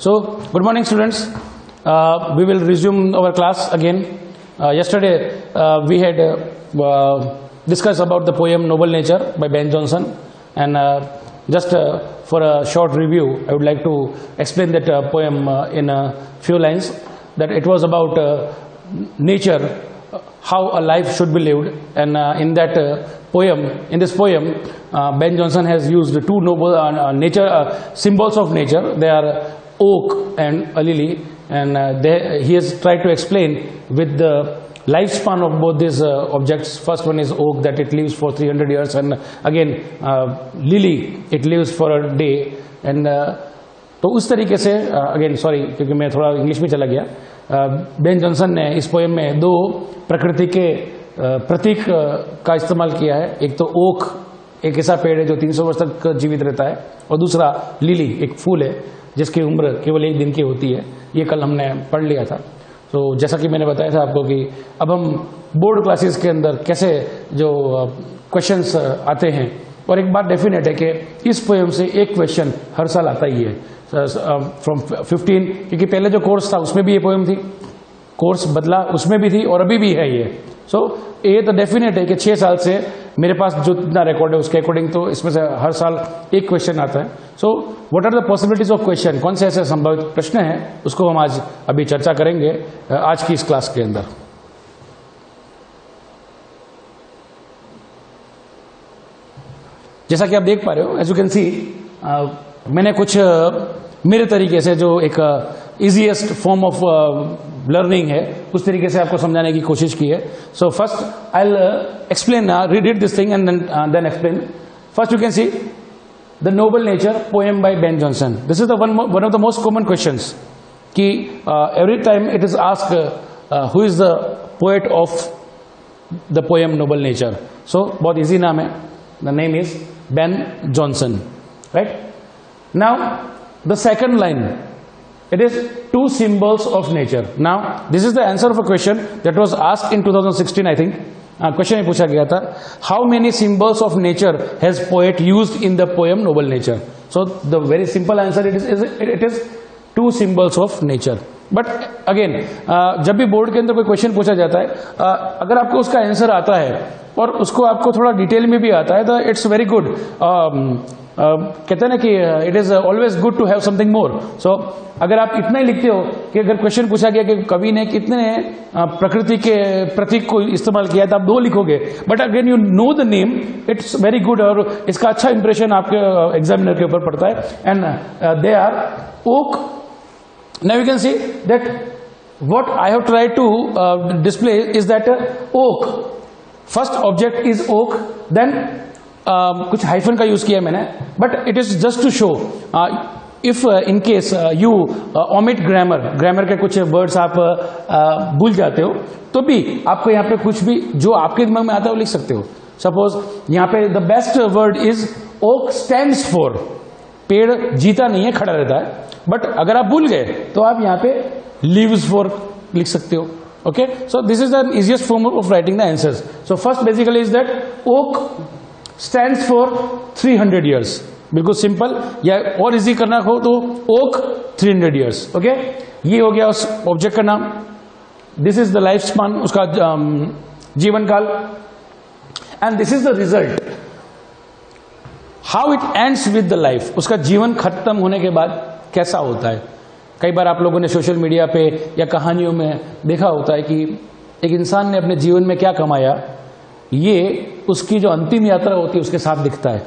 So, good morning students. We will resume our class again. Yesterday we had discussed about the poem Noble Nature by Ben Jonson, and just for a short review, I would like to explain that poem in a few lines. That it was about nature, how a life should be lived, and in this poem, Ben Jonson has used two noble symbols of nature. They are oak and a lily, and he has tried to explain with the lifespan of both these objects. First one is oak, that it lives for 300 years, and again lily, it lives for a day. And तो उस तरीके से again sorry क्योंकि मैं थोड़ा English में चला गया, बेन जॉनसन ने इस पोएम में दो प्रकृति के प्रतीक का इस्तेमाल किया है. एक तो ओक, एक ऐसा पेड़ है जो 300 वर्ष तक जीवित रहता है, और दूसरा लिली, एक फूल है जिसकी उम्र केवल 1 दिन की होती है. ये कल हमने पढ़ लिया था. तो जैसा कि मैंने बताया था आपको कि अब हम बोर्ड क्लासेस के अंदर कैसे जो क्वेश्चंस आते हैं, और एक बात डेफिनेट है कि इस पोएम से एक क्वेश्चन हर साल आता ही है फ्रॉम 15, क्योंकि पहले जो कोर्स था उसमें भी ये पोएम थी, कोर्स बदला उसमें भी थी, और अभी भी है ये. सो ये तो डेफिनेट है कि 6 साल से मेरे पास जो इतना रिकॉर्ड है उसके अकॉर्डिंग तो इसमें से हर साल एक क्वेश्चन आता है. So what are the possibilities of question, कौन से ऐसे संभावित प्रश्न हैं, उसको हम आज अभी चर्चा करेंगे आज की इस क्लास के अंदर. जैसा कि आप देख पा रहे हो, एज यू कैन सी, मैंने कुछ मेरे तरीके से जो एक इजीएस्ट फॉर्म ऑफ लर्निंग है उस तरीके से आपको समझाने की कोशिश की है. So first I will explain, read this thing and then explain. First you can see the noble nature poem by Ben Jonson. This is the one of the most common questions कि every time it is asked who is the poet of the poem noble nature. So बहुत easy नाम है, the name is Ben Jonson, right. Now the second line, it is two symbols of nature. Now this is the answer of a question that was asked in 2016, I think. Question ये पूछा गया था, how many symbols of nature has poet used in the poem Noble Nature? So the very simple answer it is two symbols of nature. But again, जब भी board के अंदर कोई question पूछा जाता है, अगर आपको उसका आंसर आता है और उसको आपको थोड़ा डिटेल में भी आता है, तो इट्स वेरी गुड. कहते हैं ना कि it is always good to have something more. So अगर आप इतना ही लिखते हो कि अगर क्वेश्चन पूछा गया कि कवि ने कितने प्रकृति के प्रतीक को इस्तेमाल किया, तो आप 2 लिखोगे. But again you know the name, it's very good, और इसका अच्छा इंप्रेशन आपके एग्जामिनर के ऊपर पड़ता है. And they are oak. Now you can see that what I have tried to display is that oak, first object is oak, then कुछ hyphen का यूज किया मैंने, but it is just to show if in case you omit grammar के कुछ words आप भूल जाते हो, तो भी आपको यहाँ पे कुछ भी जो आपके दिमाग में आता है वो लिख सकते हो. सपोज यहाँ पे the best word is oak stands for. पेड़ जीता नहीं है, खड़ा रहता है, बट अगर आप भूल गए तो आप यहाँ पे लिव्स फॉर लिख सकते हो. Okay, so this is the easiest form of writing the answers. So first basically is that oak stands for 300 years. बिल्कुल सिंपल, या और इजी करना हो तो ओक 300 years. ओके, ये हो गया उस ऑब्जेक्ट का नाम. This is the life span, उसका जीवन काल. And this is the result, how it ends with the life. उसका जीवन खत्म होने के बाद कैसा होता है. कई बार आप लोगों ने सोशल मीडिया पे या कहानियों में देखा होता है कि एक इंसान ने अपने जीवन में क्या कमाया, ये उसकी जो अंतिम यात्रा होती है उसके साथ दिखता है.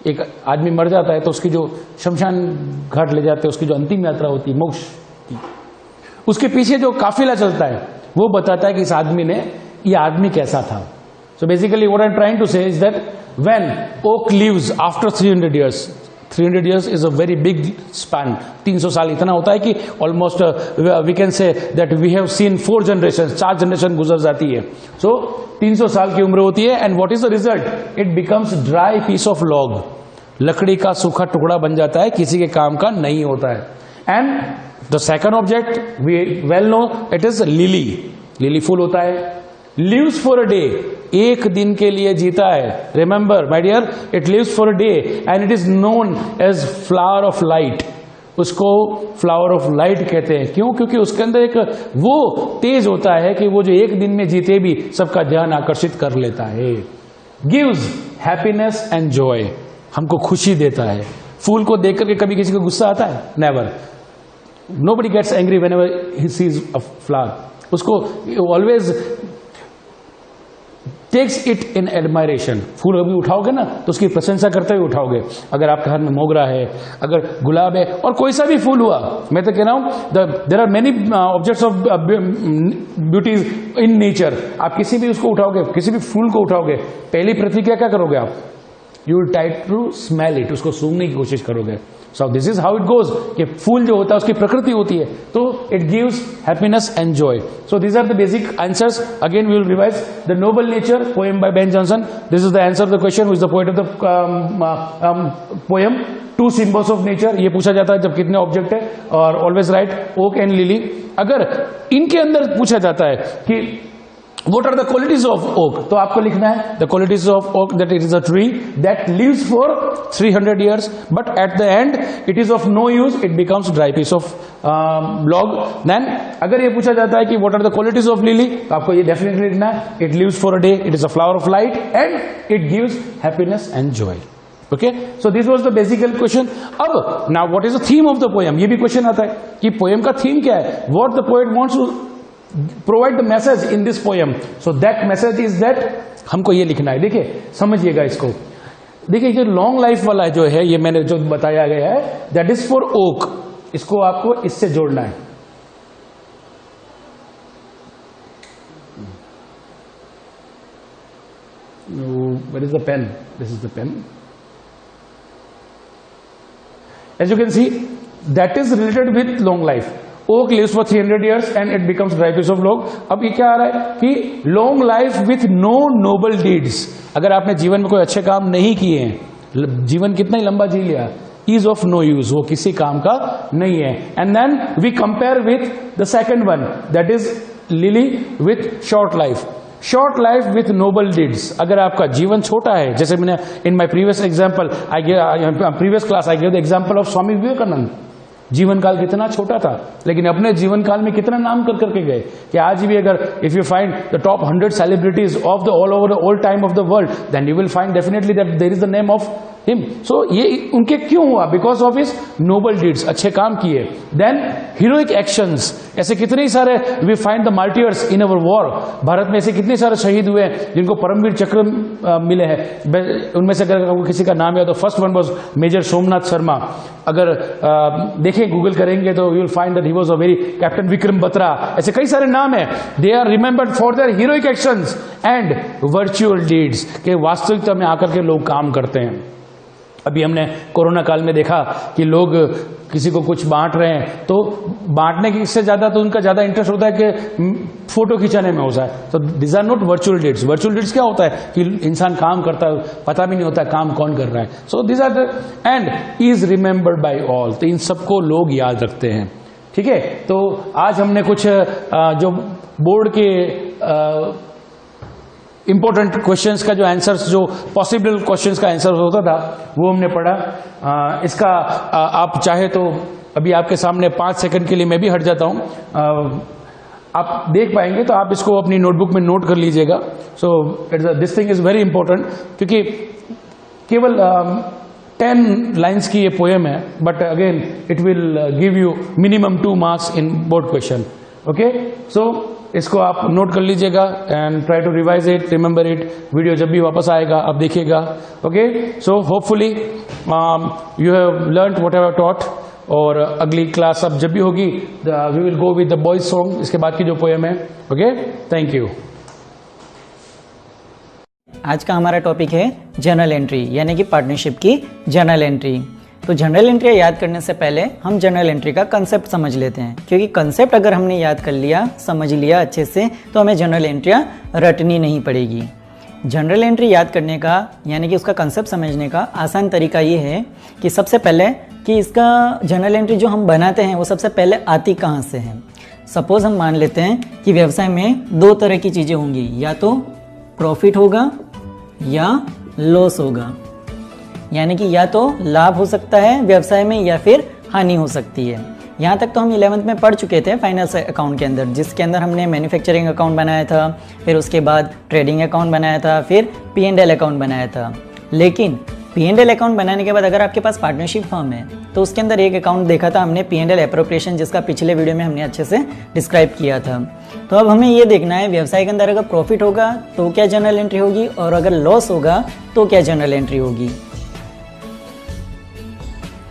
एक आदमी मर जाता है तो उसकी जो शमशान घाट ले जाते हैं, उसकी जो अंतिम यात्रा होती है मोक्ष की, उसके पीछे जो काफिला चलता है वो बताता है कि इस आदमी ने, ये आदमी कैसा था. So basically what I am trying to say is that when oak lives after 300 years, 300 years is a very big span. 300 साल इतना होता है कि almost we can say that we have seen 4 generations, 4 generation गुजर जाती है. सो 300 साल की उम्र होती है. And what is the result, it becomes dry piece of log. लकड़ी का सूखा टुकड़ा बन जाता है, किसी के काम का नहीं होता है. And the second object we well know, it is lily. Lily फूल होता है. लिव्स फॉर अ डे, एक दिन के लिए जीता है. Remember my dear, it lives for a day and it is known as flower of light. उसको फ्लावर ऑफ लाइट कहते हैं। क्यों? क्योंकि उसके अंदर एक वो तेज होता है कि वो जो एक दिन में जीते भी सबका ध्यान आकर्षित कर लेता है। गिव्स हैप्पीनेस एंड जॉय, हमको खुशी देता है। फूल को देख करके कभी किसी को गुस्सा आता है? Never. Nobody gets angry whenever he sees a flower. उसको always takes it in admiration. फूल अभी उठाओगे ना तो उसकी प्रशंसा करते हुए उठाओगे। अगर आपके हाथ में मोगरा है, अगर गुलाब है, और कोई सा भी फूल हुआ, मैं तो कह रहा हूं there are many objects of beauties in nature. आप किसी भी उसको उठाओगे, किसी भी फूल को उठाओगे, पहली प्रतिक्रिया क्या करोगे आप? You will try to smell it, उसको सूंघने की कोशिश करोगे। So this is how it goes कि फूल जो होता है उसकी प्रकृति होती है, तो it gives happiness and joy. So these are the basic answers. Again we will revise the noble nature poem by Ben Jonson. This is the answer of the question, who is the poet of the poem. Two symbols of nature, ये पूछा जाता है जब कितने object है, और always right oak and lily. अगर इनके अंदर पूछा जाता है कि what are the qualities of oak, तो आपको लिखना है the qualities of oak, that it is a tree that lives for 300 years but at the end it is of no use, it becomes dry piece of log. Then अगर ये पूछा जाता है कि what are the qualities of lily, तो आपको ये definitely लिखना है it lives for a day, it is a flower of light and it gives happiness and joy. Okay, so this was the basic question. अब now what is the theme of the poem, ये भी question आता है कि poem का theme क्या है, what the poet wants to provide the message in this poem. So that message is that हमको ये लिखना है। देखिए समझिएगा इसको। देखिए ये लॉन्ग लाइफ वाला जो है, ये मैंने जो बताया गया है, दैट इज फॉर ओक। इसको आपको इससे जोड़ना है। Where is the pen? This is the pen. As you can see, that is related with long life. Oak lives for 300 years and it becomes dry piece of log. अब ये क्या आ रहा है कि long life with no noble deeds. अगर आपने जीवन में कोई अच्छे काम नहीं किए हैं, जीवन कितना ही लंबा जी लिया, is of no use, वो किसी काम का नहीं है। And then we compare with the second one, that is lily with short life. Short life with noble deeds. अगर आपका जीवन छोटा है, जैसे मैंने in my previous example previous class I give the example of Swami Vivekananda. जीवन काल कितना छोटा था, लेकिन अपने जीवन काल में कितना नाम कर करके गए कि आज भी अगर if you find the top 100 celebrities of the all over the all time of the world, then you will find definitely that there is the name of him. So ये उनके क्यों हुआ? Because of his noble deeds, अच्छे काम किए। Then heroic actions, ऐसे कितने सारे we find the martyrs in our war. Bharat में ऐसे कितने सारे शहीद हुए जिनको परमवीर चक्र मिले हैं। उनमें से अगर किसी का नाम है तो first one was major Somnath Sharma. अगर देखें गूगल करेंगे तो you will find that he was a very captain Vikram Batra. ऐसे कई सारे नाम है। They are remembered for their heroic actions and virtual deeds, के वास्तविकता में आकर के लोग काम करते हैं। अभी हमने कोरोना काल में देखा कि लोग किसी को कुछ बांट रहे हैं, तो बांटने की से ज्यादा तो उनका ज्यादा इंटरेस्ट होता है कि फोटो खिंचाने में होता है। तो this are not virtual deeds. Virtual deeds क्या होता है कि इंसान काम करता है, पता भी नहीं होता काम कौन कर रहा है। So this are the end is remembered by all, तो इन सबको लोग याद रखते हैं। ठीक है, तो आज हमने कुछ जो बोर्ड के इंपॉर्टेंट क्वेश्चंस का जो आंसर्स, जो पॉसिबल क्वेश्चंस का आंसर होता था, वो हमने पढ़ा। इसका आप चाहे तो अभी आपके सामने 5 सेकंड के लिए मैं भी हट जाता हूं, आप देख पाएंगे तो आप इसको अपनी नोटबुक में नोट कर लीजिएगा। So this thing is very important, क्योंकि केवल 10 लाइन्स की ये पोएम है, but again it will give you minimum 2 marks in board question. Okay, so इसको आप नोट कर लीजिएगा and try to revise it, remember it. Video जब भी वापस आएगा आप देखिएगा। Okay, so hopefully you have learned what I have taught. और अगली क्लास अब जब भी होगी we will go with the boys song, इसके बाद की जो पोएम है। Okay, thank you. आज का हमारा टॉपिक है जर्नल एंट्री, यानी कि पार्टनरशिप की जर्नल एंट्री। तो जर्नल एंट्री याद करने से पहले हम जर्नल एंट्री का कंसेप्ट समझ लेते हैं, क्योंकि कंसेप्ट अगर हमने याद कर लिया, समझ लिया अच्छे से, तो हमें जर्नल एंट्रियाँ रटनी नहीं पड़ेगी। जर्नल एंट्री याद करने का, यानी कि उसका कंसेप्ट समझने का आसान तरीका ये है कि सबसे पहले कि इसका जर्नल एंट्री जो हम बनाते हैं वो सबसे पहले आती कहाँ से है। सपोज़ हम मान लेते हैं कि व्यवसाय में 2 तरह की चीज़ें होंगी, या तो प्रॉफिट होगा या लॉस होगा, यानी कि या तो लाभ हो सकता है व्यवसाय में या फिर हानि हो सकती है। यहाँ तक तो हम 11th में पढ़ चुके थे फाइनेंस अकाउंट के अंदर, जिसके अंदर हमने मैन्युफैक्चरिंग अकाउंट बनाया था, फिर उसके बाद ट्रेडिंग अकाउंट बनाया था, फिर P&L अकाउंट बनाया था। लेकिन P&L अकाउंट बनाने के बाद अगर आपके पास पार्टनरशिप फर्म है तो उसके अंदर एक अकाउंट देखा था हमने P&L एप्रोप्रिएशन, जिसका पिछले वीडियो में हमने अच्छे से डिस्क्राइब किया था। तो अब हमें ये देखना है व्यवसाय के अंदर अगर प्रॉफिट होगा तो क्या जर्नल एंट्री होगी, और अगर लॉस होगा तो क्या जर्नल एंट्री होगी।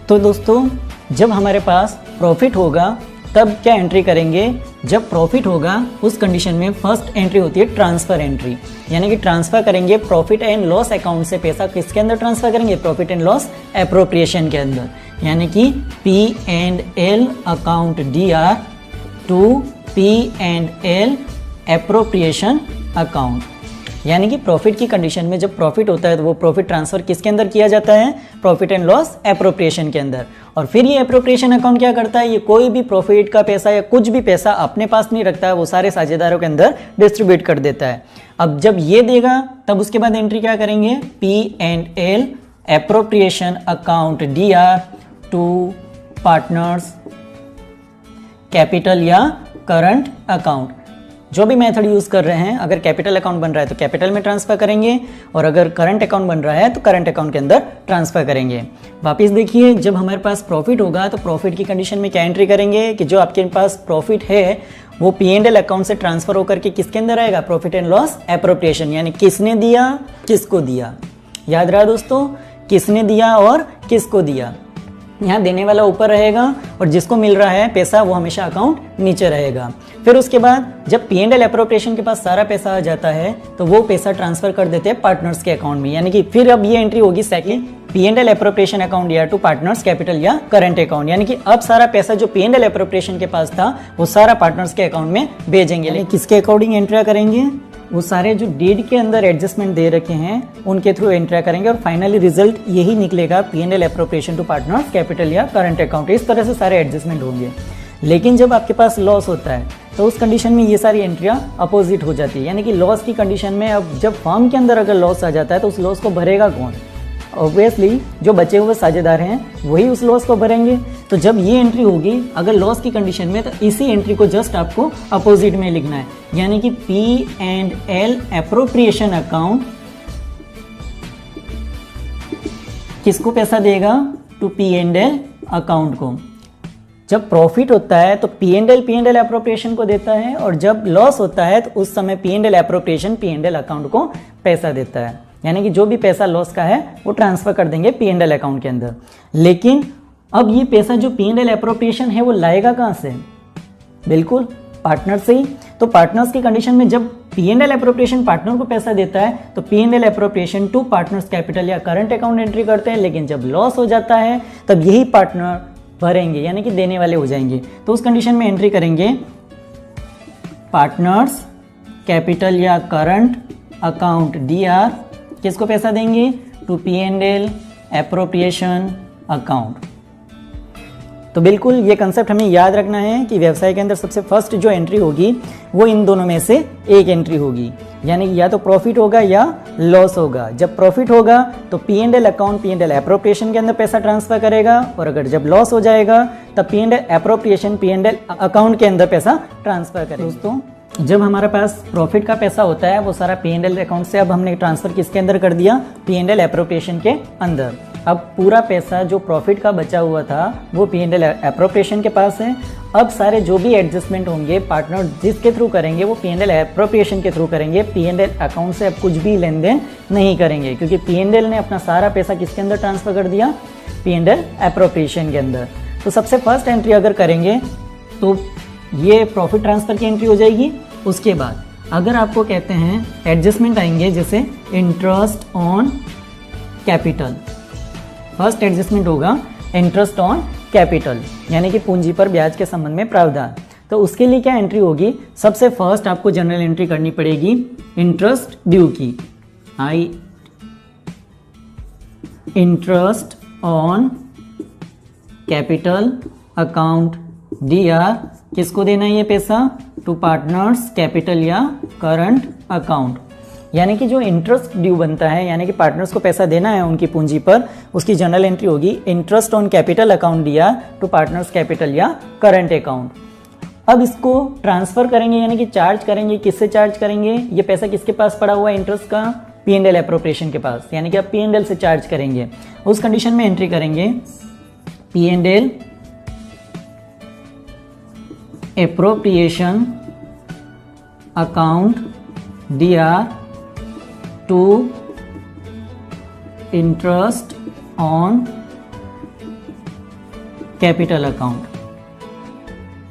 तो दोस्तों, जब हमारे पास प्रॉफिट होगा तब क्या एंट्री करेंगे। जब प्रॉफिट होगा उस कंडीशन में फर्स्ट एंट्री होती है ट्रांसफर एंट्री, यानी कि ट्रांसफर करेंगे प्रॉफिट एंड लॉस अकाउंट से पैसा किसके अंदर ट्रांसफर करेंगे, प्रॉफिट एंड लॉस एप्रोप्रिएशन के अंदर, यानी कि P&L account DR to P&L appropriation account. यानी कि प्रॉफिट की कंडीशन में जब प्रॉफिट होता है तो वो प्रॉफिट ट्रांसफर किसके अंदर किया जाता है, प्रॉफिट एंड लॉस एप्रोप्रिएशन के अंदर। और फिर ये एप्रोप्रिएशन अकाउंट क्या करता है, ये कोई भी प्रॉफिट का पैसा या कुछ भी पैसा अपने पास नहीं रखता है, वो सारे साझेदारों के अंदर डिस्ट्रीब्यूट कर देता है। अब जब ये देगा तब उसके बाद एंट्री क्या करेंगे, P&L appropriation account DR to partners capital या करंट अकाउंट। जो भी मेथड यूज कर रहे हैं, अगर कैपिटल अकाउंट बन रहा है तो कैपिटल में ट्रांसफर करेंगे, और अगर करंट अकाउंट बन रहा है तो करंट अकाउंट के अंदर ट्रांसफर करेंगे। वापिस देखिए, जब हमारे पास प्रॉफिट होगा तो प्रॉफिट की कंडीशन में क्या एंट्री करेंगे कि जो आपके पास प्रॉफिट है वो P&L अकाउंट से ट्रांसफर होकर के किसके अंदर आएगा, प्रॉफिट एंड लॉस एप्रोप्रिएशन, यानी किसने दिया किसको दिया। याद रहा दोस्तों, किसने दिया और किसको दिया। यहाँ देने वाला ऊपर रहेगा और जिसको मिल रहा है पैसा वो हमेशा अकाउंट नीचे रहेगा। फिर उसके बाद जब P&L एप्रोप्रिएशन के पास सारा पैसा आ जाता है तो वो पैसा ट्रांसफर कर देते हैं पार्टनर्स के अकाउंट में, यानी कि फिर अब ये एंट्री होगी सेकंड P&L एप्रोप्रिएशन अकाउंट या टू पार्टनर्स कैपिटल या करंट अकाउंट, यानी कि अब सारा पैसा जो P&L एप्रोप्रिएशन के पास था वो सारा पार्टनर्स के अकाउंट में भेजेंगे। लेकिन किसके अकॉर्डिंग एंट्री करेंगे, वो सारे जो डीड के अंदर एडजस्टमेंट दे रखे हैं उनके थ्रू एंट्री करेंगे, और फाइनली रिजल्ट यही निकलेगा P&L appropriation to partners capital या करंट अकाउंट। इस तरह से सारे एडजस्टमेंट होंगे। लेकिन जब आपके पास लॉस होता है तो उस कंडीशन में ये सारी एंट्रियां अपोजिट हो जाती है, यानी कि लॉस की कंडीशन में अब जब फर्म के अंदर अगर लॉस आ जाता है तो उस लॉस को भरेगा कौन, ऑब्वियसली जो बचे हुए साझेदार हैं वही उस लॉस को भरेंगे। तो जब ये एंट्री होगी अगर लॉस की कंडीशन में, तो इसी एंट्री को जस्ट आपको अपोजिट में लिखना है, यानी कि P&L एप्रोप्रिएशन अकाउंट किसको पैसा देगा, टू P&L अकाउंट को। जब प्रॉफिट होता है तो P&L एप्रोप्रिएशन को देता है, और जब लॉस होता है तो उस समय P&L एप्रोप्रिएशन P&L अकाउंट को पैसा देता है, यानी कि जो भी पैसा लॉस का है वो ट्रांसफर कर देंगे P&L अकाउंट के अंदर। लेकिन अब ये पैसा जो P&L एप्रोप्रिएशन है वो लाएगा कहाँ से, बिल्कुल पार्टनर से ही। तो पार्टनर्स की कंडीशन में जब P&L एप्रोप्रिएशन पार्टनर को पैसा देता है तो P&L appropriation to partners capital या करंट अकाउंट एंट्री करते हैं। लेकिन जब लॉस हो जाता है तब यही पार्टनर भरेंगे, यानी कि देने वाले हो जाएंगे। तो उस कंडीशन में एंट्री करेंगे पार्टनर्स कैपिटल या करंट अकाउंट DR, किसको पैसा देंगे, टू P&L एप्रोप्रिएशन अकाउंट। तो बिल्कुल ये कंसेप्ट हमें याद रखना है कि व्यवसाय के अंदर सबसे फर्स्ट जो एंट्री होगी वो इन दोनों में से एक एंट्री होगी, यानी कि या तो प्रॉफिट होगा या लॉस होगा। जब प्रॉफिट होगा तो P&L अकाउंट P&L एप्रोप्रिएशन के अंदर पैसा ट्रांसफर करेगा, और अगर जब लॉस हो जाएगा तब P&L एप्रोप्रिएशन P&L अकाउंट के अंदर पैसा ट्रांसफर करेगा। दोस्तों, जब हमारे पास प्रॉफिट का पैसा होता है वो सारा P&L अकाउंट से अब हमने ट्रांसफर किसके अंदर कर दिया, P&L एप्रोप्रिएशन के अंदर। अब पूरा पैसा जो प्रॉफिट का बचा हुआ था वो P&L एप्रोप्रिएशन के पास है। अब सारे जो भी एडजस्टमेंट होंगे पार्टनर जिसके थ्रू करेंगे वो P&L एप्रोप्रिएशन के थ्रू करेंगे, P&L अकाउंट से अब कुछ भी लेन देन नहीं करेंगे, क्योंकि P&L ने अपना सारा पैसा किसके अंदर ट्रांसफर कर दिया, P&L एप्रोप्रिएशन के अंदर। तो सबसे फर्स्ट एंट्री अगर करेंगे तो ये प्रॉफिट ट्रांसफर की एंट्री हो जाएगी। उसके बाद अगर आपको कहते हैं एडजस्टमेंट आएंगे, जैसे interest on capital, first adjustment होगा इंटरेस्ट ऑन कैपिटल, यानी कि पूंजी पर ब्याज के संबंध में प्रावधान। तो उसके लिए क्या एंट्री होगी, सबसे फर्स्ट आपको जनरल एंट्री करनी पड़ेगी इंटरेस्ट ड्यू की, interest on capital account DR, किसको देना है ये पैसा, टू पार्टनर्स कैपिटल या करंट अकाउंट। यानी कि जो इंटरेस्ट ड्यू बनता है, यानी कि पार्टनर्स को पैसा देना है उनकी पूंजी पर, उसकी जर्नल एंट्री होगी इंटरेस्ट ऑन कैपिटल अकाउंट दिया टू पार्टनर्स कैपिटल या करंट अकाउंट। अब इसको ट्रांसफर करेंगे, यानी कि चार्ज करेंगे। किससे चार्ज करेंगे? ये पैसा किसके पास पड़ा हुआ है इंटरेस्ट का? P&L एप्रोप्रिएशन के पास, यानी कि आप P&L से चार्ज करेंगे। उस कंडीशन में एंट्री करेंगे P&L appropriation account DR to interest on capital account,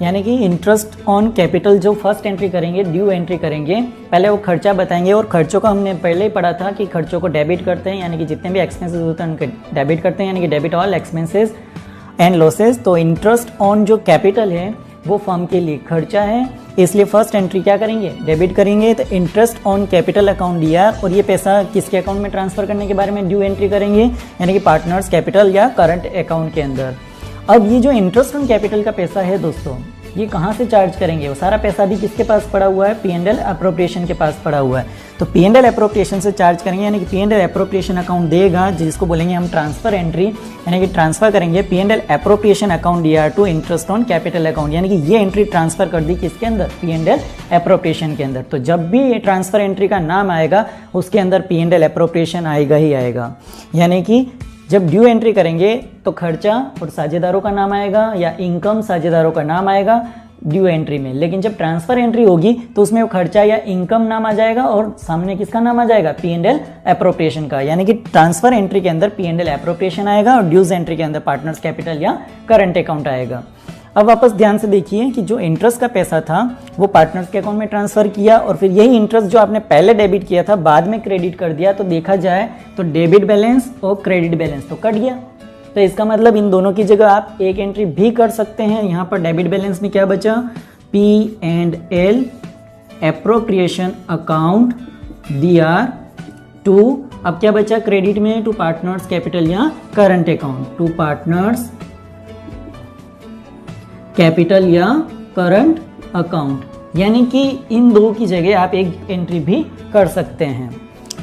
यानी कि इंटरेस्ट ऑन कैपिटल जो फर्स्ट एंट्री करेंगे, ड्यू एंट्री करेंगे, पहले वो खर्चा बताएंगे। और खर्चों का हमने पहले ही पढ़ा था कि खर्चों को डेबिट करते हैं, यानी कि जितने भी एक्सपेंसेस होते हैं उनके डेबिट करते हैं, यानी कि debit all expenses and losses. तो इंटरेस्ट ऑन जो कैपिटल है वो फर्म के लिए खर्चा है, इसलिए फर्स्ट एंट्री क्या करेंगे? डेबिट करेंगे। तो इंटरेस्ट ऑन कैपिटल अकाउंट दिया, और ये पैसा किसके अकाउंट में ट्रांसफर करने के बारे में ड्यू एंट्री करेंगे, यानी कि पार्टनर्स कैपिटल या करंट अकाउंट के अंदर। अब ये जो इंटरेस्ट ऑन कैपिटल का पैसा है दोस्तों, ये कहाँ से चार्ज करेंगे? वो सारा पैसा भी किसके पास पड़ा हुआ है? P&L एप्रोप्रिएशन के पास पड़ा हुआ है। तो P&L एप्रोप्रिएशन से चार्ज करेंगे, यानी कि P&L एप्रोप्रिएशन अकाउंट देगा, जिसको बोलेंगे हम ट्रांसफर एंट्री, यानी कि ट्रांसफर करेंगे P&L appropriation account DR to interest on capital account, यानी कि ये एंट्री ट्रांसफर कर दी किसके अंदर? P&L एप्रोप्रिएशन के अंदर। तो जब भी ये ट्रांसफर एंट्री का नाम आएगा उसके अंदर P&L एप्रोप्रिएशन आएगा ही आएगा, यानी कि जब ड्यू एंट्री करेंगे तो खर्चा और साझेदारों का नाम आएगा या इनकम साझेदारों का नाम आएगा ड्यू एंट्री में। लेकिन जब ट्रांसफर एंट्री होगी तो उसमें वो खर्चा या इनकम नाम आ जाएगा और सामने किसका नाम आ जाएगा? P&L एप्रोप्रिएशन का, यानी कि ट्रांसफर एंट्री के अंदर P&L एप्रोप्रिएशन आएगा और ड्यूज एंट्री के अंदर पार्टनर्स कैपिटल या करंट अकाउंट आएगा। अब वापस ध्यान से देखिए कि जो इंटरेस्ट का पैसा था वो पार्टनर्स के अकाउंट में ट्रांसफर किया, और फिर यही इंटरेस्ट जो आपने पहले डेबिट किया था बाद में क्रेडिट कर दिया। तो देखा जाए तो डेबिट बैलेंस और क्रेडिट बैलेंस तो कट गया। तो इसका मतलब इन दोनों की जगह आप एक एंट्री भी कर सकते हैं। यहाँ पर डेबिट बैलेंस में क्या बचा? P&L appropriation account DR to, अब क्या बचा क्रेडिट में? टू पार्टनर्स कैपिटल या current account, to partners capital या करंट अकाउंट, यानी कि इन दो की जगह आप एक एंट्री भी कर सकते हैं।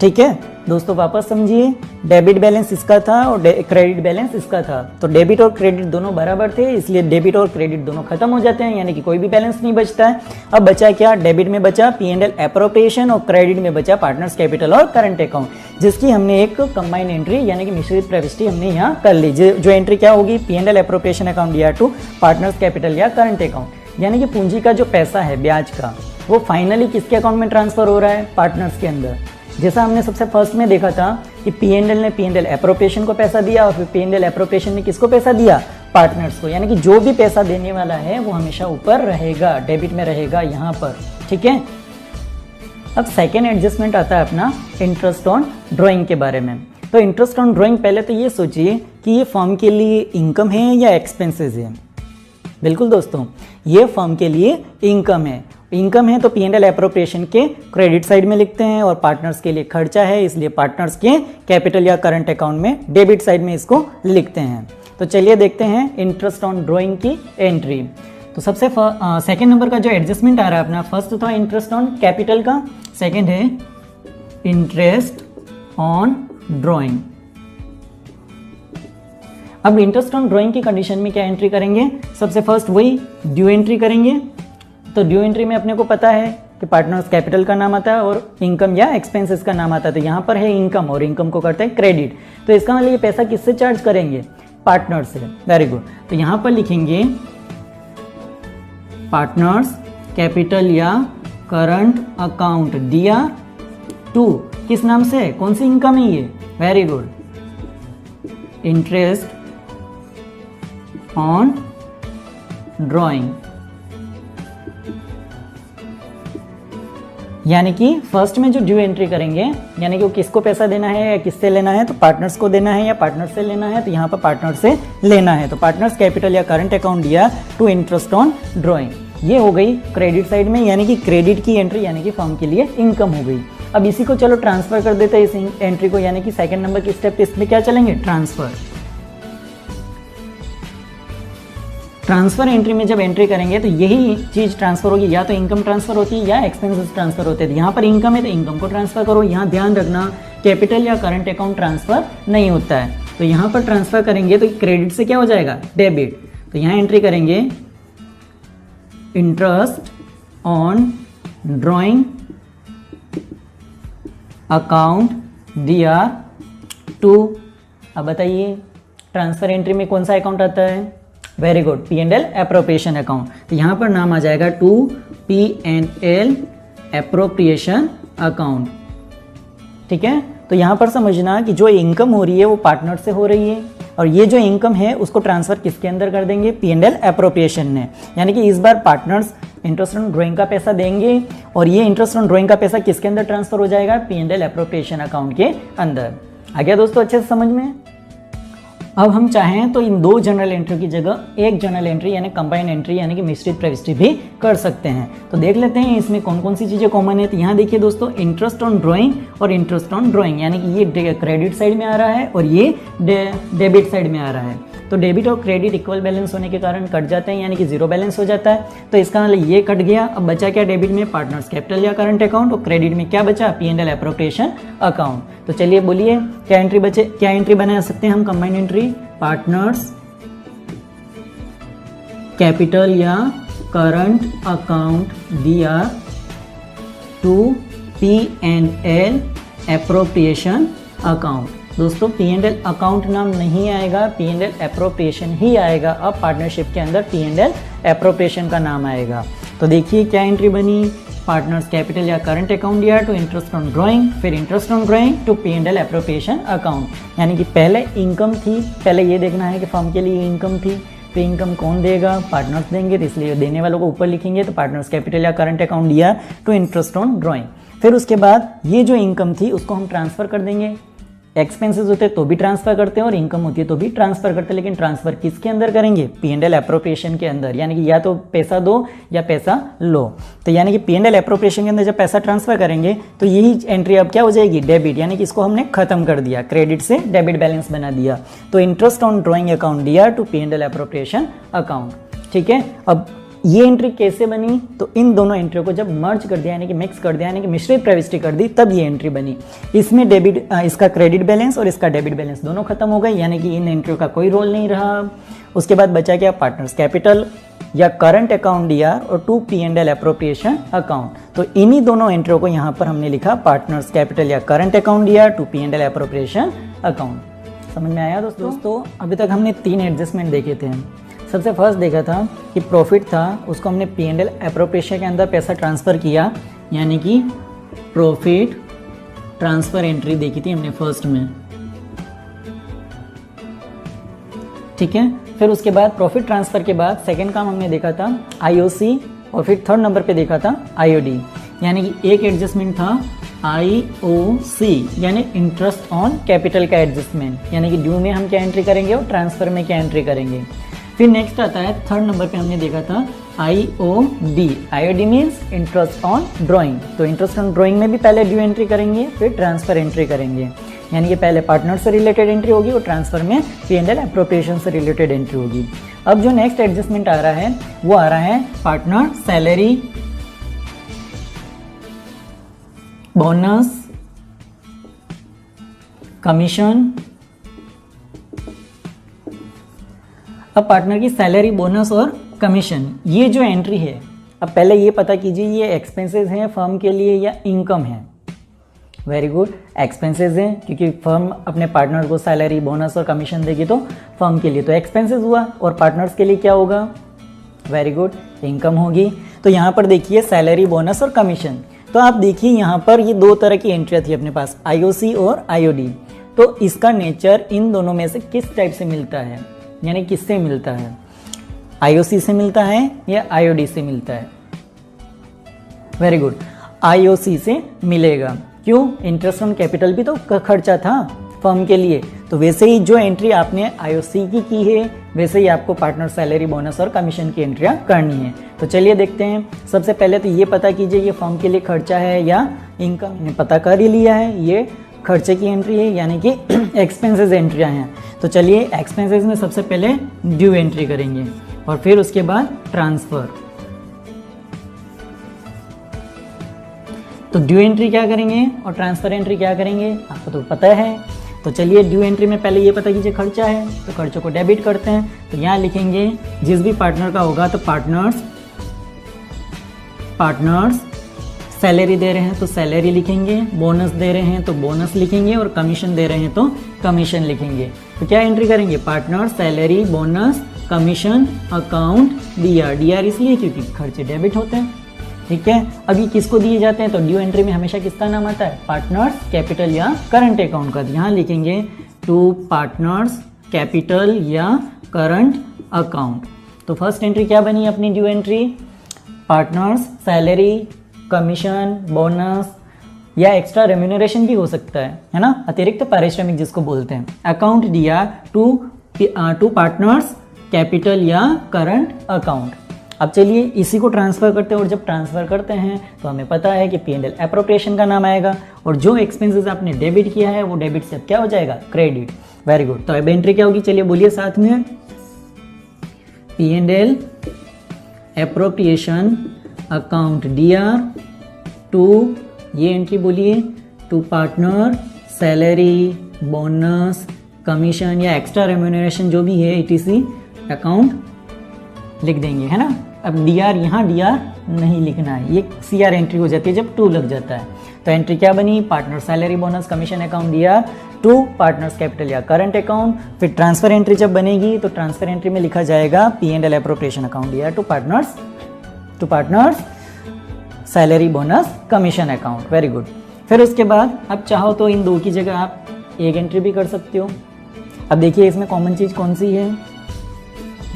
ठीक है दोस्तों, वापस समझिए, डेबिट बैलेंस इसका था और क्रेडिट बैलेंस इसका था। तो डेबिट और क्रेडिट दोनों बराबर थे, इसलिए डेबिट और क्रेडिट दोनों खत्म हो जाते हैं, यानी कि कोई भी बैलेंस नहीं बचता है। अब बचा क्या? डेबिट में बचा P&L एप्रोप्रिएशन और क्रेडिट में बचा पार्टनर्स कैपिटल और करंट अकाउंट, जिसकी हमने एक कंबाइंड एंट्री यानी कि मिश्रित प्रविष्टि हमने यहाँ कर ली। जो एंट्री क्या होगी? P&L appropriation account DR to partners capital या करंट अकाउंट, यानी कि पूंजी का जो पैसा है ब्याज का वो फाइनली किसके अकाउंट में ट्रांसफर हो रहा है? पार्टनर्स के अंदर। जैसा हमने सबसे फर्स्ट में देखा था कि P&L ने P&L एप्रोप्रिएशन को पैसा दिया और फिर P&L एप्रोप्रिएशन ने किसको पैसा दिया? पार्टनर्स को, यानी कि जो भी पैसा देने वाला है वो हमेशा ऊपर रहेगा, डेबिट में रहेगा यहाँ पर। ठीक है, अब सेकेंड एडजस्टमेंट आता है अपना इंटरेस्ट ऑन ड्रॉइंग के बारे में। तो इंटरेस्ट ऑन ड्रॉइंग पहले तो ये सोचिए कि ये फर्म के लिए इनकम है या एक्सपेंसेस है? बिल्कुल दोस्तों, ये फर्म के लिए इनकम है। इनकम है तो P&L एप्रोप्रिएशन के क्रेडिट साइड में लिखते हैं, और पार्टनर्स के लिए खर्चा है इसलिए पार्टनर्स के कैपिटल या करंट अकाउंट में डेबिट साइड में इसको लिखते हैं। तो चलिए देखते हैं इंटरेस्ट ऑन ड्रॉइंग की एंट्री। तो सबसे सेकेंड नंबर का जो एडजस्टमेंट आ रहा है अपना, फर्स्ट था इंटरेस्ट ऑन कैपिटल का, सेकेंड है इंटरेस्ट ऑन ड्रॉइंग। अब इंटरेस्ट ऑन ड्रॉइंग की कंडीशन में क्या एंट्री करेंगे? सबसे फर्स्ट वही ड्यू एंट्री करेंगे। तो ड्यू एंट्री में अपने को पता है कि पार्टनर्स कैपिटल का नाम आता है और इनकम या एक्सपेंसेस का नाम आता है। तो यहाँ पर है इनकम और इनकम को करते हैं क्रेडिट। तो इसका मतलब ये पैसा किससे चार्ज करेंगे? पार्टनर से। Very good. तो यहाँ पर लिखेंगे पार्टनर्स कैपिटल या करंट अकाउंट दिया टू, किस नाम से? कौन सी इनकम है ये? Very good, interest on drawing. यानी कि फर्स्ट में जो ड्यू एंट्री करेंगे, यानी कि वो किसको पैसा देना है या किससे लेना है? तो पार्टनर्स को देना है या पार्टनर से लेना है? तो यहाँ पर पार्टनर से लेना है। तो पार्टनर्स कैपिटल या करंट अकाउंट दिया टू इंटरेस्ट ऑन ड्रॉइंग। ये हो गई क्रेडिट साइड में, यानी कि क्रेडिट की एंट्री, यानी कि फर्म के लिए इनकम हो गई। अब इसी को चलो ट्रांसफर कर देते हैं इस एंट्री को, यानी कि सेकंड नंबर की स्टेप इसमें क्या चलेंगे? ट्रांसफर। ट्रांसफर एंट्री में जब एंट्री करेंगे तो यही चीज ट्रांसफर होगी, या तो इनकम ट्रांसफर होती है या एक्सपेंसेस ट्रांसफर होते हैं। यहाँ पर इनकम है तो इनकम को ट्रांसफर करो। यहाँ ध्यान रखना कैपिटल या करंट अकाउंट ट्रांसफर नहीं होता है, तो यहाँ पर ट्रांसफर करेंगे तो क्रेडिट से क्या हो जाएगा, डेबिट। तो यहाँ एंट्री करेंगे interest on drawing account DR2। अब बताइए ट्रांसफर एंट्री में कौन सा अकाउंट आता है, very good, P&L appropriation account. तो यहाँ पर नाम आ जाएगा टू P&L एप्रोप्रिएशन अकाउंट। ठीक है, तो यहाँ पर समझना कि जो इनकम हो रही है वो पार्टनर से हो रही है, और ये जो इनकम है उसको ट्रांसफर किसके अंदर कर देंगे, P&L एप्रोप्रिएशन ने। यानी कि इस बार पार्टनर्स इंटरेस्ट ऑन ड्राइंग का पैसा देंगे और ये इंटरेस्ट ऑन ड्राइंग का पैसा किसके अंदर ट्रांसफर हो जाएगा, P&L एप्रोप्रिएशन अकाउंट के अंदर। आ गया दोस्तों अच्छे से समझ में। अब हम चाहें तो इन दो जनरल एंट्री की जगह एक जनरल एंट्री यानी कंबाइंड एंट्री यानी कि मिश्रित प्रविष्टि भी कर सकते हैं। तो देख लेते हैं इसमें कौन कौन सी चीज़ें कॉमन है। तो यहाँ देखिए दोस्तों, इंटरेस्ट ऑन ड्राइंग और इंटरेस्ट ऑन ड्राइंग, यानी कि ये क्रेडिट साइड में आ रहा है और ये डेबिट साइड में आ रहा है। तो डेबिट और क्रेडिट इक्वल बैलेंस होने के कारण कट जाते हैं, यानी कि जीरो बैलेंस हो जाता है। तो इसका मतलब ये कट गया। अब बचा क्या, डेबिट में पार्टनर्स कैपिटल या करंट अकाउंट, और क्रेडिट में क्या बचा, P&L एप्रोप्रिएशन अकाउंट। तो चलिए बोलिए क्या एंट्री बचे, क्या एंट्री बना सकते हैं हम कंबाइंड एंट्री, पार्टनर्स कैपिटल या current account DR2 P&L appropriation account. दोस्तों P&L अकाउंट नाम नहीं आएगा, P&L एप्रोप्रिएशन ही आएगा। अब पार्टनरशिप के अंदर P&L एप्रोप्रिएशन का नाम आएगा। तो देखिए क्या एंट्री बनी, पार्टनर्स कैपिटल या करंट अकाउंट दिया टू इंटरेस्ट ऑन ड्राइंग, फिर interest on drawing to P&L appropriation account. यानी कि पहले इनकम थी, पहले ये देखना है कि फर्म के लिए इनकम थी, तो इनकम कौन देगा, पार्टनर्स देंगे, तो इसलिए देने वालों को ऊपर लिखेंगे। तो पार्टनर्स कैपिटल या करंट अकाउंट दिया टू इंटरेस्ट ऑन ड्राइंग। फिर उसके बाद ये जो इनकम थी उसको हम ट्रांसफर कर देंगे। एक्सपेंसेस होते हैं तो भी ट्रांसफर करते हैं और इनकम होती है तो भी ट्रांसफर करते हैं, लेकिन ट्रांसफर किसके अंदर करेंगे, P&L एप्रोप्रिएशन के अंदर। यानी कि या तो पैसा दो या पैसा लो। तो यानी कि P&L एप्रोप्रिएशन के अंदर जब पैसा ट्रांसफर करेंगे तो यही एंट्री अब क्या हो जाएगी, डेबिट। यानी कि इसको हमने खत्म कर दिया, क्रेडिट से डेबिट बैलेंस बना दिया। तो इंटरेस्ट ऑन ड्राइंग अकाउंट दिया टू P&L एप्रोप्रिएशन अकाउंट। ठीक है, अब ये एंट्री कैसे बनी, तो इन दोनों एंट्री को जब मर्ज कर दिया यानी कि मिक्स कर दिया यानी कि मिश्रित प्रविष्टि कर दी, तब ये एंट्री बनी। इसमें डेबिट, इसका क्रेडिट बैलेंस और इसका डेबिट बैलेंस दोनों खत्म हो गए, यानी कि इन एंट्रियों का कोई रोल नहीं रहा। उसके बाद बचा क्या, पार्टनर्स कैपिटल या करंट अकाउंट दिया और टू P&L एप्रोप्रिएशन अकाउंट। तो इन्हीं दोनों एंट्रियों को यहाँ पर हमने लिखा पार्टनर्स कैपिटल या करंट अकाउंट दिया टू P&L एप्रोप्रिएशन अकाउंट। समझ में आया दोस्तों? अभी तक हमने 3 एडजस्टमेंट देखे थे। सबसे फर्स्ट देखा था कि प्रॉफिट था, उसको हमने P&L एप्रोप्रिएशन के अंदर पैसा ट्रांसफ़र किया, यानी कि प्रॉफिट ट्रांसफ़र एंट्री देखी थी हमने फर्स्ट में। ठीक है, फिर उसके बाद प्रॉफिट ट्रांसफ़र के बाद सेकंड काम हमने देखा था IOC, और फिर थर्ड नंबर पे देखा था IOD। यानी कि एक एडजस्टमेंट था IOC यानी इंटरेस्ट ऑन कैपिटल का एडजस्टमेंट, यानी कि ड्यू में हम क्या एंट्री करेंगे और ट्रांसफ़र में क्या एंट्री करेंगे। फिर नेक्स्ट आता है थर्ड नंबर पे हमने देखा था IOD। IOD means interest on drawing. तो इंटरेस्ट ऑन ड्राइंग में भी पहले ड्यू एंट्री करेंगे फिर ट्रांसफ़र एंट्री करेंगे, यानी कि पहले पार्टनर से रिलेटेड एंट्री होगी और ट्रांसफ़र में P&L एप्रोप्रिएशन से रिलेटेड एंट्री होगी। अब जो नेक्स्ट एडजस्टमेंट आ रहा है वो आ रहा है पार्टनर सैलरी, बोनस, कमीशन। अब पार्टनर की सैलरी, बोनस और कमीशन, ये जो एंट्री है, अब पहले ये पता कीजिए ये एक्सपेंसेस हैं फर्म के लिए या इनकम है। वेरी गुड, एक्सपेंसेस हैं क्योंकि फर्म अपने पार्टनर को सैलरी, बोनस और कमीशन देगी तो फर्म के लिए तो एक्सपेंसेस हुआ, और पार्टनर्स के लिए क्या होगा, वेरी गुड, इनकम होगी। तो यहाँ पर देखिए सैलरी, बोनस और कमीशन। तो आप देखिए यहाँ पर ये 2 तरह की एंट्रियाँ थी अपने पास, IOC और IOD। तो इसका नेचर इन दोनों में से किस टाइप से मिलता है, यानी किससे मिलता है, IOC से मिलता है या IOD से मिलता है। वेरी गुड, IOC से मिलेगा। क्यों, इंटरेस्ट ऑन कैपिटल भी तो खर्चा था फर्म के लिए, तो वैसे ही जो एंट्री आपने IOC की है वैसे ही आपको पार्टनर सैलरी, बोनस और कमीशन की एंट्रियाँ करनी है। तो चलिए देखते हैं। सबसे पहले तो ये पता कीजिए ये फर्म के लिए खर्चा है या इनकम, ने पता कर ही लिया है ये खर्चे की एंट्री है यानी कि एक्सपेंसेस एंट्रियाँ हैं। तो चलिए एक्सपेंसेस में सबसे पहले ड्यू एंट्री करेंगे। और फिर उसके बाद ट्रांसफर। तो ड्यू एंट्री क्या करेंगे और ट्रांसफर एंट्री क्या करेंगे आपको तो पता है। तो चलिए ड्यू एंट्री में पहले ये पता कीजिए खर्चा है, तो खर्चों को डेबिट करते हैं। तो यहाँ लिखेंगे जिस भी पार्टनर का होगा तो पार्टनर्स सैलरी दे रहे हैं तो सैलरी लिखेंगे, बोनस दे रहे हैं तो बोनस लिखेंगे, और कमीशन दे रहे हैं तो कमीशन लिखेंगे। तो क्या एंट्री करेंगे, partner salary bonus commission account D R इसलिए क्योंकि खर्चे डेबिट होते हैं। ठीक है, अभी किसको दिए जाते हैं तो ड्यू एंट्री में हमेशा किसका नाम आता है, पार्टनर्स कैपिटल या करंट अकाउंट का। यहाँ लिखेंगे टू पार्टनर्स कैपिटल या करंट अकाउंट। तो फर्स्ट एंट्री क्या बनी अपनी due entry, partners salary commission bonus या एक्स्ट्रा रेम्यूनरेशन भी हो सकता है ना, अतिरिक्त पारिश्रमिक जिसको बोलते हैं। Account DR to partners capital या करंट अकाउंट। अब चलिए इसी को ट्रांसफर करते हैं, और जब ट्रांसफर करते हैं तो हमें पता है कि P&L एप्रोप्रिएशन का नाम आएगा, और जो एक्सपेंसेस आपने डेबिट किया है वो डेबिट से अब क्या हो जाएगा, क्रेडिट। Very good. तो अब एंट्री क्या होगी, चलिए बोलिए साथ में, P&L appropriation account DR to, ये एंट्री बोलिए, to partner salary bonus commission या एक्स्ट्रा रेम्यूनरेशन जो भी है ETC अकाउंट लिख देंगे, है ना। अब डीआर यहाँ डीआर नहीं लिखना है, ये CR एंट्री हो जाती है जब टू लग जाता है। तो एंट्री क्या बनी, partner salary bonus commission account DR to partners capital या करंट अकाउंट। फिर ट्रांसफर एंट्री जब बनेगी तो ट्रांसफर एंट्री में लिखा जाएगा P&L appropriation account DR to partners salary bonus commission account. Very good. फिर उसके बाद अब चाहो तो इन दो की जगह आप एक एंट्री भी कर सकते हो। अब देखिए इसमें कॉमन चीज कौन सी है,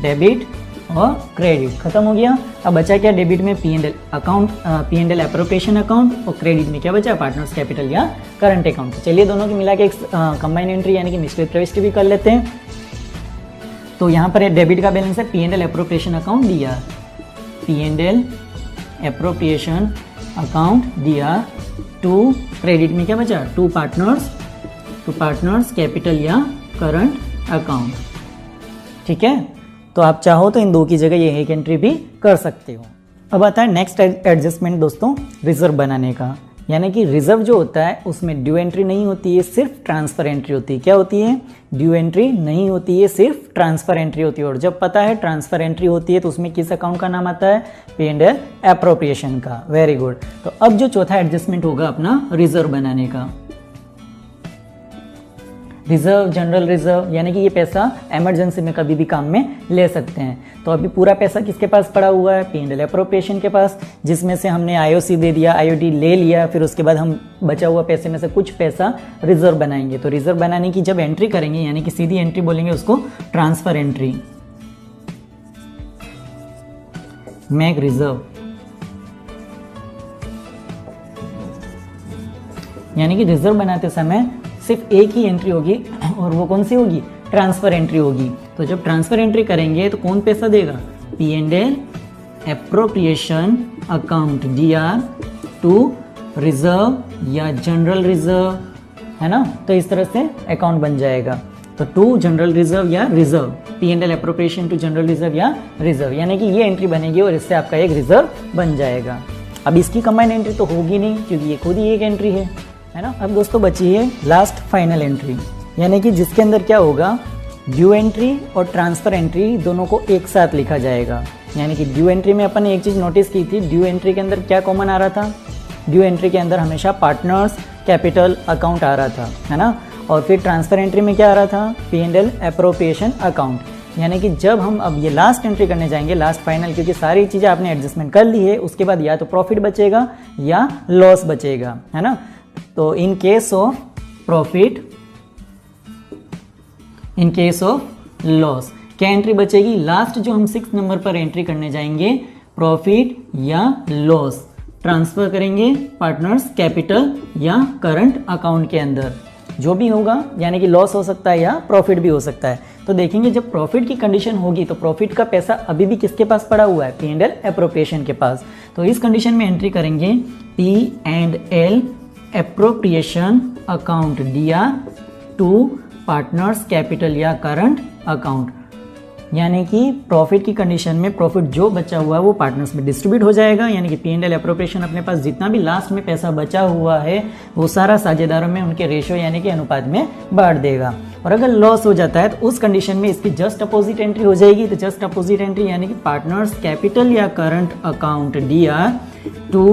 डेबिट और क्रेडिट खत्म हो गया। अब बचा क्या, डेबिट में P&L एप्रोप्रिएशन अकाउंट, और क्रेडिट में क्या बचा, पार्टनर्स कैपिटल या करंट अकाउंट। चलिए दोनों की मिला के एक कंबाइन एंट्री यानी कि मिश्रित प्रविष्टि भी कर लेते हैं। तो यहाँ पर डेबिट का बैलेंस है P&L appropriation account DR, P&L appropriation account DR to, credit में क्या बचा, टू पार्टनर्स कैपिटल या करंट अकाउंट। ठीक है, तो आप चाहो तो इन दो की जगह ये एक एंट्री भी कर सकते हो। अब आता है नेक्स्ट एडजस्टमेंट दोस्तों, रिजर्व बनाने का। यानी कि रिजर्व जो होता है उसमें ड्यू एंट्री नहीं होती है, सिर्फ ट्रांसफर एंट्री होती है। क्या होती है, ड्यू एंट्री नहीं होती है, सिर्फ ट्रांसफर एंट्री होती है। और जब पता है ट्रांसफर एंट्री होती है तो उसमें किस अकाउंट का नाम आता है, P&L एप्रोप्रिएशन का। Very good. तो अब जो चौथा एडजस्टमेंट होगा अपना रिजर्व बनाने का, रिजर्व जनरल रिजर्व, यानी कि ये पैसा इमरजेंसी में कभी भी काम में ले सकते हैं। तो अभी पूरा पैसा किसके पास पड़ा हुआ है, P&L एप्रोप्रिएशन के पास, जिसमें से हमने IOC दे दिया, IOD ले लिया। फिर उसके बाद हम बचा हुआ पैसे में से कुछ पैसा रिजर्व बनाएंगे। तो रिजर्व बनाने की जब एंट्री करेंगे यानी कि सीधी एंट्री बोलेंगे उसको ट्रांसफर एंट्री, मेक रिजर्व, यानी कि रिजर्व बनाते समय सिर्फ एक ही एंट्री होगी, और वो कौन सी होगी, ट्रांसफर एंट्री होगी। तो जब ट्रांसफर एंट्री करेंगे तो कौन पैसा देगा, P&L appropriation account DR to reserve या जनरल रिजर्व, है ना। तो इस तरह से अकाउंट बन जाएगा। तो टू जनरल रिजर्व या reserve, P&L appropriation to general reserve या रिजर्व, यानी कि ये एंट्री बनेगी और इससे आपका एक रिजर्व बन जाएगा। अब इसकी कंबाइंड एंट्री तो होगी नहीं क्योंकि ये खुद ही एक एंट्री है ना। अब दोस्तों बची है लास्ट फाइनल एंट्री, यानी कि जिसके अंदर क्या होगा, ड्यू एंट्री और ट्रांसफर एंट्री दोनों को एक साथ लिखा जाएगा। यानी कि ड्यू एंट्री में अपन ने एक चीज़ नोटिस की थी, ड्यू एंट्री के अंदर क्या कॉमन आ रहा था, ड्यू एंट्री के अंदर हमेशा पार्टनर्स कैपिटल अकाउंट आ रहा था, है ना। और फिर ट्रांसफर एंट्री में क्या आ रहा था, P&L एप्रोप्रिएशन अकाउंट। यानी कि जब हम अब ये लास्ट एंट्री करने जाएंगे, लास्ट फाइनल, क्योंकि सारी चीज़ें आपने एडजस्टमेंट कर ली है, उसके बाद या तो प्रॉफिट बचेगा या लॉस बचेगा, है ना। तो in case of profit, in case of loss क्या एंट्री बचेगी, लास्ट जो हम 6 नंबर पर एंट्री करने जाएंगे, प्रॉफिट या लॉस ट्रांसफर करेंगे पार्टनर्स कैपिटल या करंट अकाउंट के अंदर, जो भी होगा, यानी कि लॉस हो सकता है या प्रॉफिट भी हो सकता है। तो देखेंगे जब प्रॉफिट की कंडीशन होगी तो प्रॉफिट का पैसा अभी भी किसके पास पड़ा हुआ है, P&L एप्रोप्रिएशन के पास। तो इस कंडीशन में एंट्री करेंगे P&L appropriation account DR to partners capital या करंट अकाउंट। यानी कि प्रॉफिट की कंडीशन में प्रॉफिट जो बचा हुआ है वो पार्टनर्स में डिस्ट्रीब्यूट हो जाएगा, यानी कि P&L एप्रोप्रिएशन अपने पास जितना भी लास्ट में पैसा बचा हुआ है वो सारा साझेदारों में उनके रेशो यानी कि अनुपात में बांट देगा। और अगर लॉस हो जाता है तो उस कंडीशन में इसकी जस्ट अपोजिट एंट्री हो जाएगी। तो जस्ट अपोजिट एंट्री यानी कि पार्टनर्स कैपिटल या current account DR to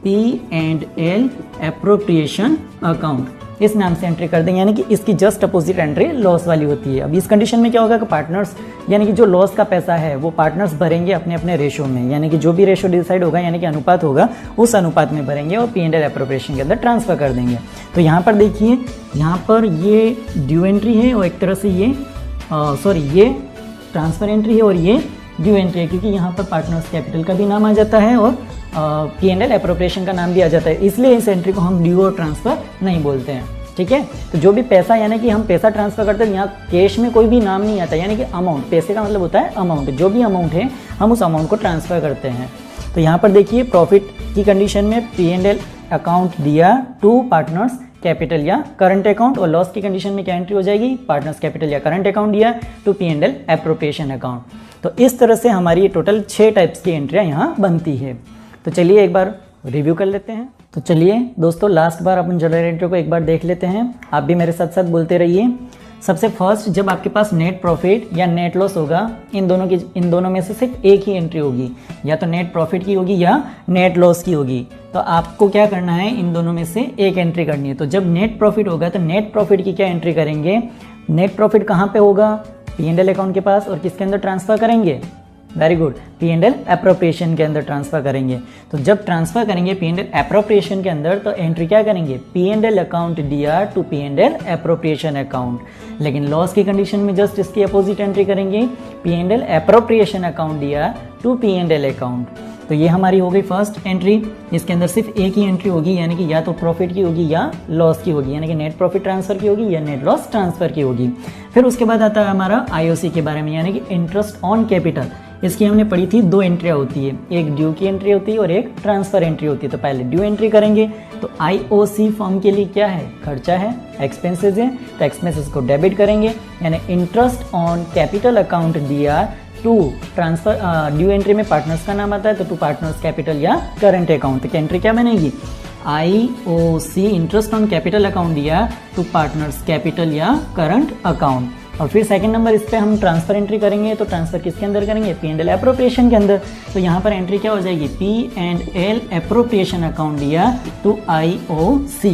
P&L appropriation account, इस नाम से एंट्री कर देंगे, यानी कि इसकी जस्ट अपोजिट एंट्री लॉस वाली होती है। अब इस कंडीशन में क्या होगा कि पार्टनर्स यानी कि जो लॉस का पैसा है वो पार्टनर्स भरेंगे अपने अपने रेशो में, यानी कि जो भी रेशो डिसाइड होगा यानी कि अनुपात होगा उस अनुपात में भरेंगे और P&L एप्रोप्रिएशन के अंदर ट्रांसफर कर देंगे। तो यहाँ पर देखिए, यहाँ पर ये ड्यू एंट्री है और एक तरह से ये ये ट्रांसफर एंट्री है और ये ड्यू एंट्री है, क्योंकि यहाँ पर पार्टनर्स कैपिटल का भी नाम आ जाता है और P&L एप्रोप्रिएशन का नाम भी आ जाता है, इसलिए इस एंट्री को हम ड्यू और ट्रांसफर नहीं बोलते हैं। ठीक है, तो जो भी पैसा यानी कि हम पैसा ट्रांसफर करते हैं, यहाँ कैश में कोई भी नाम नहीं आता, यानी कि अमाउंट, पैसे का मतलब होता है अमाउंट, जो भी अमाउंट है हम उस अमाउंट को ट्रांसफर करते हैं। तो यहाँ पर देखिए प्रॉफिट की कंडीशन में P&L अकाउंट दिया टू पार्टनर्स कैपिटल या करंट अकाउंट, और लॉस की कंडीशन में क्या एंट्री हो जाएगी, पार्टनर्स कैपिटल या करंट अकाउंट दिया टू P&L एप्रोप्रिएशन अकाउंट। तो इस तरह से हमारी टोटल 6 टाइप्स की एंट्रियाँ यहाँ बनती है। तो चलिए एक बार रिव्यू कर लेते हैं। तो चलिए दोस्तों लास्ट बार अपन जनरल एंट्री को एक बार देख लेते हैं, आप भी मेरे साथ साथ बोलते रहिए। सबसे फर्स्ट, जब आपके पास नेट प्रॉफिट या नेट लॉस होगा, इन दोनों में से सिर्फ एक ही एंट्री होगी, या तो नेट प्रॉफिट की होगी या नेट लॉस की होगी। तो आपको क्या करना है, इन दोनों में से एक एंट्री करनी है। तो जब नेट प्रॉफिट होगा तो नेट प्रॉफिट की क्या एंट्री करेंगे, नेट प्रॉफिट कहाँ पे होगा, P&L अकाउंट के पास, और किसके अंदर ट्रांसफर करेंगे, वेरी गुड, P&L एप्रोप्रिएशन के अंदर ट्रांसफर करेंगे। तो जब ट्रांसफर करेंगे P&L एप्रोप्रिएशन के अंदर तो एंट्री क्या करेंगे, P&L account DR to P&L appropriation account. लेकिन लॉस की कंडीशन में जस्ट इसकी अपोजिट एंट्री करेंगे, P&L appropriation account DR to P&L account. तो ये हमारी हो गई फर्स्ट एंट्री। इसके अंदर सिर्फ एक ही एंट्री होगी, यानी कि या तो प्रॉफिट की होगी या लॉस की होगी, यानी कि नेट प्रॉफिट ट्रांसफर की होगी या नेट लॉस ट्रांसफर की होगी। फिर उसके बाद आता है हमारा IOC के बारे में, यानी कि इंटरेस्ट ऑन कैपिटल। इसकी हमने पढ़ी थी 2 एंट्रियाँ होती है, एक ड्यू की एंट्री होती है और एक ट्रांसफर एंट्री होती है। तो पहले ड्यू एंट्री करेंगे, तो IOC फर्म के लिए क्या है, खर्चा है, एक्सपेंसेस है, तो एक्सपेंसेस को डेबिट करेंगे, यानी interest on capital account DR to transfer. Due entry में पार्टनर्स का नाम आता है तो टू पार्टनर्स कैपिटल या करंट अकाउंट। तो एंट्री क्या बनेगी, IOC interest on capital account दिया टू पार्टनर्स कैपिटल या करंट अकाउंट। और फिर सेकंड नंबर इस पे हम ट्रांसफर एंट्री करेंगे, तो ट्रांसफर किसके अंदर करेंगे, P&L एप्रोप्रिएशन के अंदर। तो यहाँ पर एंट्री क्या हो जाएगी, P&L एप्रोप्रिएशन अकाउंट दिया टू IOC,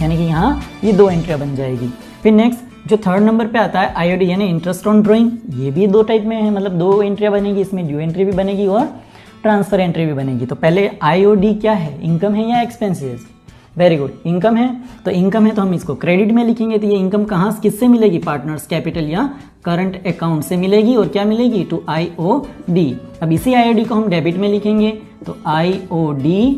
यानी कि यहाँ ये 2 एंट्रियाँ बन जाएगी। फिर नेक्स्ट जो थर्ड नंबर पे आता है IOD यानी इंटरेस्ट ऑन ड्रॉइंग, ये भी 2 टाइप में है, मतलब 2 एंट्रियाँ बनेगी, इसमें ड्यू एंट्री भी बनेगी और ट्रांसफर एंट्री भी बनेगी। तो पहले IOD क्या है, इनकम है या एक्सपेंसेस, वेरी गुड, इनकम है। तो इनकम है तो हम इसको क्रेडिट में लिखेंगे। तो ये इनकम कहाँ किससे मिलेगी, पार्टनर्स कैपिटल या करंट अकाउंट से मिलेगी, और क्या मिलेगी, टू IOD। अब इसी IOD को हम डेबिट में लिखेंगे, तो IOD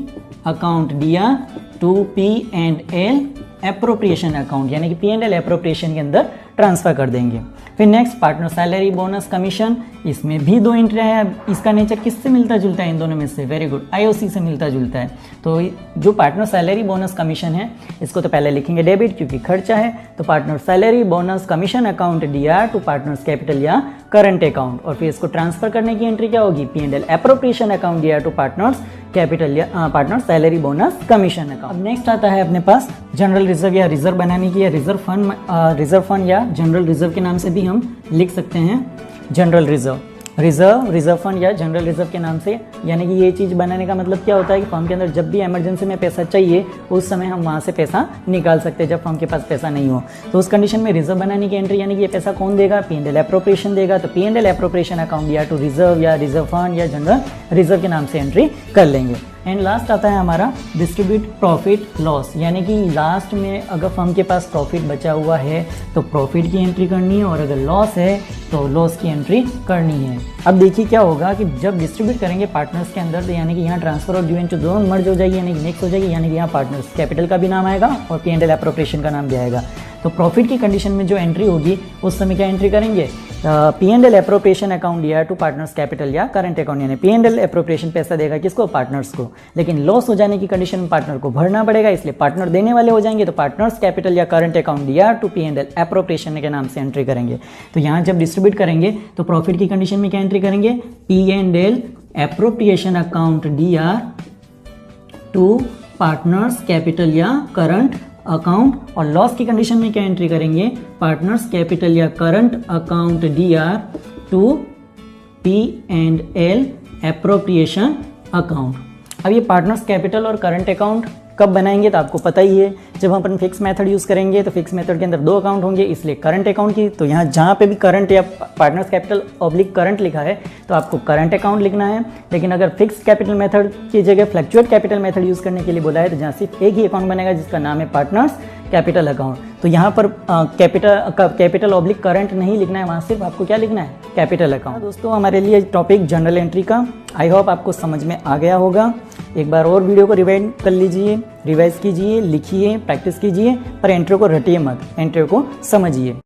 अकाउंट दिया टू P&L एप्रोप्रिएशन अकाउंट, यानी कि P&L एप्रोप्रिएशन के अंदर ट्रांसफर कर देंगे। फिर next partner salary bonus commission, इसमें भी 2 एंट्री है। अब इसका नेचर किससे मिलता जुलता है, इन दोनों में से, वेरी गुड, IOC से मिलता जुलता है। तो जो पार्टनर सैलरी बोनस कमीशन है इसको तो पहले लिखेंगे डेबिट क्योंकि खर्चा है, तो partner salary bonus commission account DR to partners capital या करंट अकाउंट। और फिर इसको ट्रांसफर करने की एंट्री क्या होगी, P&L appropriation account DR to partners capital या partner salary bonus commission account. अब नेक्स्ट आता है अपने पास जनरल रिजर्व या रिजर्व बनाने की, या रिजर्व फंड या जनरल रिजर्व के नाम से भी हम लिख सकते हैं जनरल रिजर्व फंड या जनरल रिजर्व के नाम से। यानी कि ये चीज़ बनाने का मतलब क्या होता है कि फर्म के अंदर जब भी इमरजेंसी में पैसा चाहिए उस समय हम वहाँ से पैसा निकाल सकते हैं, जब फर्म के पास पैसा नहीं हो। तो उस कंडीशन में रिजर्व बनाने की एंट्री, यानी कि ये पैसा कौन देगा, P&L एप्रोप्रिएशन देगा। तो P&L एप्रोप्रिएशन अकाउंट या टू रिजर्व या रिजर्व फंड या जनरल रिजर्व के नाम से एंट्री कर लेंगे। एंड लास्ट आता है हमारा डिस्ट्रीब्यूट प्रॉफिट लॉस, यानी कि लास्ट में अगर फर्म के पास प्रॉफिट बचा हुआ है तो प्रॉफिट की एंट्री करनी है, और अगर लॉस है तो लॉस की एंट्री करनी है। अब देखिए क्या होगा कि जब डिस्ट्रीब्यूट करेंगे पार्टनर्स के अंदर, तो यानी कि यहाँ ट्रांसफर और ड्यू एंट्री दोनों मर्ज हो जाएगी, यानी कि मिक्स हो जाएगी, यानी कि यहाँ पार्टनर्स कैपिटल का भी नाम आएगा और P&L एप्रोप्रिएशन का नाम भी आएगा। तो प्रॉफिट की कंडीशन में जो एंट्री होगी उस समय क्या एंट्री करेंगे, P&L अप्रोप्रिएशन अकाउंट दिया टू पार्टनर्स कैपिटल या करंट अकाउंट, यानी P&L अप्रोप्रिएशन पैसा देगा किसको, पार्टनर्स को। लेकिन लॉस हो जाने की कंडीशन में पार्टनर को भरना पड़ेगा, इसलिए पार्टनर देने वाले हो जाएंगे, तो पार्टनर्स कैपिटल या करंट अकाउंट दिया टू P&L अप्रोप्रिएशन के नाम से एंट्री करेंगे। तो यहाँ जब डिस्ट्रीब्यूट करेंगे तो प्रॉफिट की कंडीशन में क्या एंट्री करेंगे, P&L अप्रोप्रिएशन अकाउंट दिया टू पार्टनर्स कैपिटल या करंट अकाउंट, और लॉस की कंडीशन में क्या एंट्री करेंगे, पार्टनर्स कैपिटल या current account DR to P&L appropriation account. अब ये पार्टनर्स कैपिटल और करंट अकाउंट कब बनाएंगे तो आपको पता ही है, जब हम अपन फिक्स मेथड यूज़ करेंगे तो फिक्स मेथड के अंदर 2 अकाउंट होंगे, इसलिए करंट अकाउंट की, तो यहाँ जहाँ पे भी करंट या पार्टनर्स कैपिटल ऑब्लिक करंट लिखा है तो आपको करंट अकाउंट लिखना है। लेकिन अगर फिक्स कैपिटल मेथड की जगह फ्लक्चुएट कैपिटल मेथड यूज़ करने के लिए बोला है तो जहाँ सिर्फ एक ही अकाउंट बनेगा जिसका नाम है पार्टनर्स कैपिटल अकाउंट। तो यहाँ पर कैपिटल ऑब्लिक करंट नहीं लिखना है, वहाँ सिर्फ आपको क्या लिखना है, कैपिटल अकाउंट। दोस्तों हमारे लिए टॉपिक जनरल एंट्री का आई होप आपको समझ में आ गया होगा। एक बार और वीडियो को रिवाइंड कर लीजिए, रिवाइज कीजिए, लिखिए, प्रैक्टिस कीजिए, पर एंट्री को रटिए मत, एंट्री को समझिए।